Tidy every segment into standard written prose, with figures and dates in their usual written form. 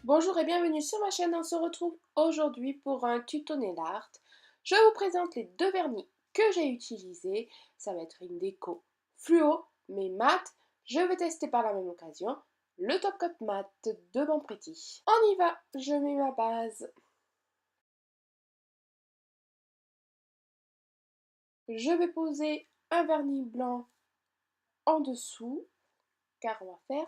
Bonjour et bienvenue sur ma chaîne, on se retrouve aujourd'hui pour un tuto nail art. Je vous présente les deux vernis que j'ai utilisés. Ça va être une déco fluo mais mat. Je vais tester par la même occasion le Top Coat Mat de Bon Pretty. On y va, je mets ma base. Je vais poser un vernis blanc en dessous car on va faire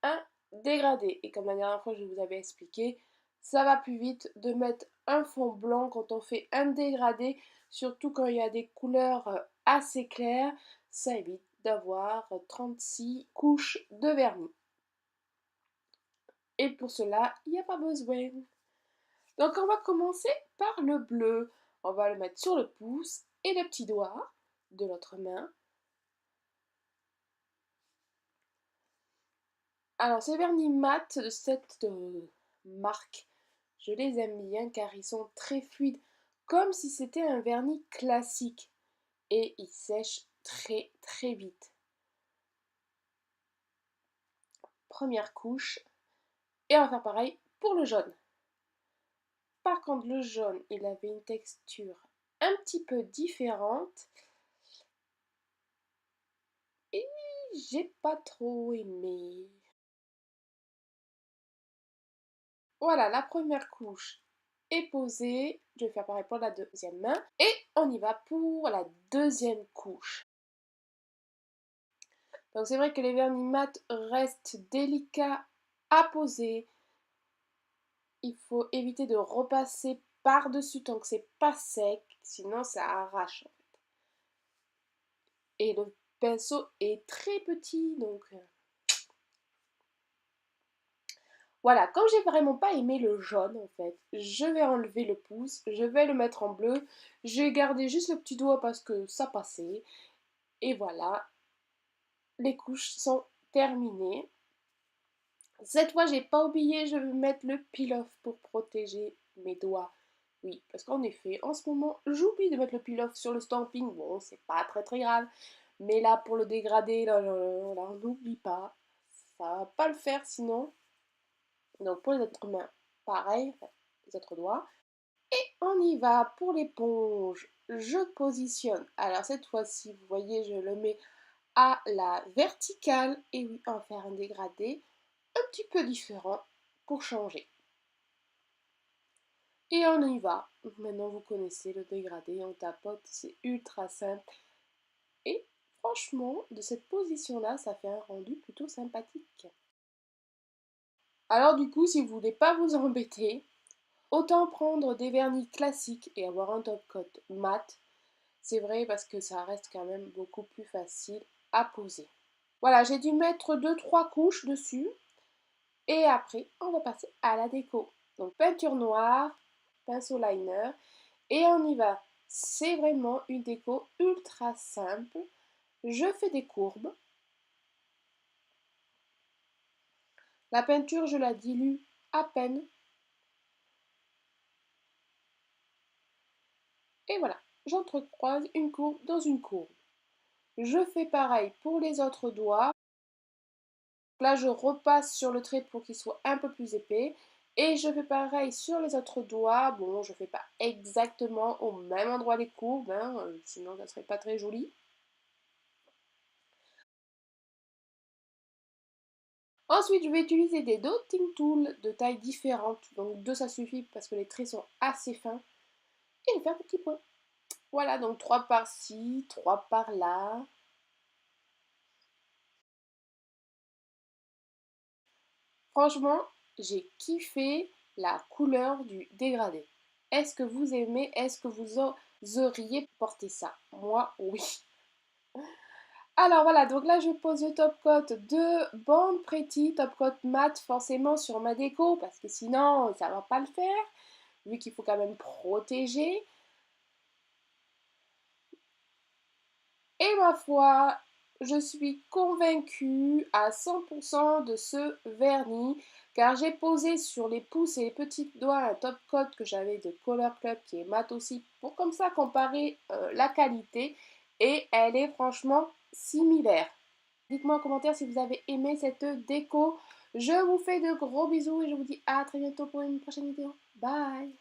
un dégradé. Et comme la dernière fois je vous avais expliqué, ça va plus vite de mettre un fond blanc quand on fait un dégradé, surtout quand il y a des couleurs assez claires, ça évite d'avoir 36 couches de vernis. Et pour cela, il n'y a pas besoin. Donc on va commencer par le bleu. On va le mettre sur le pouce et le petit doigt de l'autre main. Alors ces vernis mat de cette marque, je les aime bien car ils sont très fluides, comme si c'était un vernis classique et ils sèchent très très vite. Première couche et on va faire pareil pour le jaune. Par contre le jaune, il avait une texture un petit peu différente et j'ai pas trop aimé. Voilà, la première couche est posée. Je vais faire pareil pour la deuxième main. Et on y va pour la deuxième couche. Donc c'est vrai que les vernis mat restent délicats à poser. Il faut éviter de repasser par-dessus tant que c'est pas sec, sinon ça arrache en fait. Et le pinceau est très petit, donc voilà, comme j'ai vraiment pas aimé le jaune en fait, je vais enlever le pouce, je vais le mettre en bleu, j'ai gardé juste le petit doigt parce que ça passait. Et voilà, les couches sont terminées. Cette fois, j'ai pas oublié, je vais mettre le peel-off pour protéger mes doigts. Oui, parce qu'en effet, en ce moment, j'oublie de mettre le peel-off sur le stamping. Bon, c'est pas très très grave. Mais là, pour le dégradé, là, on n'oublie pas. Ça va pas le faire sinon. Donc pour les autres mains, pareil, enfin, les autres doigts. Et on y va pour l'éponge. Je positionne. Alors cette fois-ci, vous voyez, je le mets à la verticale. Et oui, on va faire un dégradé un petit peu différent pour changer. Et on y va. Maintenant vous connaissez le dégradé, on tapote, c'est ultra simple. Et franchement, de cette position-là, ça fait un rendu plutôt sympathique. Alors du coup, si vous voulez pas vous embêter, autant prendre des vernis classiques et avoir un top coat mat. C'est vrai parce que ça reste quand même beaucoup plus facile à poser. Voilà, j'ai dû mettre 2-3 couches dessus. Et après, on va passer à la déco. Donc peinture noire, pinceau liner, et on y va. C'est vraiment une déco ultra simple. Je fais des courbes. La peinture, je la dilue à peine. Et voilà, j'entrecroise une courbe dans une courbe. Je fais pareil pour les autres doigts. Là, je repasse sur le trait pour qu'il soit un peu plus épais. Et je fais pareil sur les autres doigts. Bon, je ne fais pas exactement au même endroit les courbes, hein, sinon ça ne serait pas très joli. Ensuite, je vais utiliser des dotting tools de tailles différentes. Donc deux, ça suffit parce que les traits sont assez fins. Et je fais un petit point. Voilà, donc 3 par-ci, 3 par-là. Franchement, j'ai kiffé la couleur du dégradé. Est-ce que vous aimez? Est-ce que vous oseriez porter ça? Moi, oui. Alors voilà, donc là je pose le top coat de Bon Pretty, top coat mat forcément sur ma déco parce que sinon ça va pas le faire, vu qu'il faut quand même protéger. Et ma foi, je suis convaincue à 100% de ce vernis car j'ai posé sur les pouces et les petits doigts un top coat que j'avais de Color Club qui est mat aussi pour comme ça comparer la qualité et elle est franchement similaire. Dites-moi en commentaire si vous avez aimé cette déco. Je vous fais de gros bisous et je vous dis à très bientôt pour une prochaine vidéo. Bye!